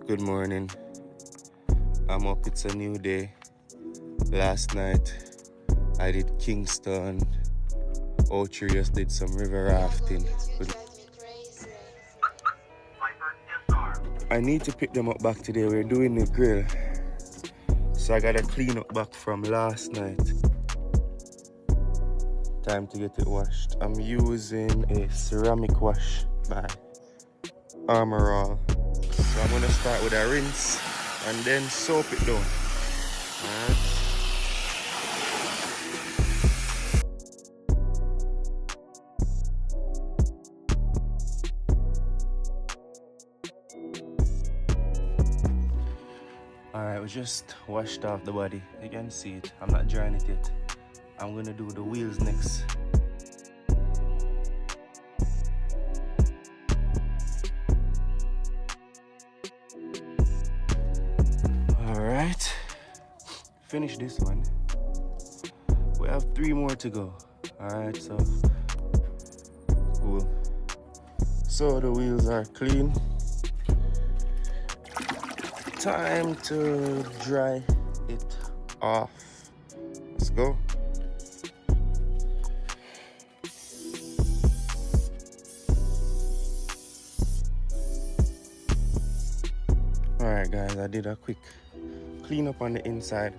Good morning. I'm up, it's a new day. Last night I did Kingston. Outry just did some river rafting. I need to pick them up back today. We're doing the grill. So I gotta clean up back from last night. Time to get it washed. I'm using a ceramic wash by Armour All. So I'm gonna start with a rinse and then soap it down. Alright. Alright, we just washed off the body. You can see it. I'm not drying it yet. I'm gonna do the wheels next. Alright, finish this one. We have 3 more to go. Alright, so cool. So the wheels are clean. Time to dry it off. Let's go. Alright guys, I did a quick clean up on the inside.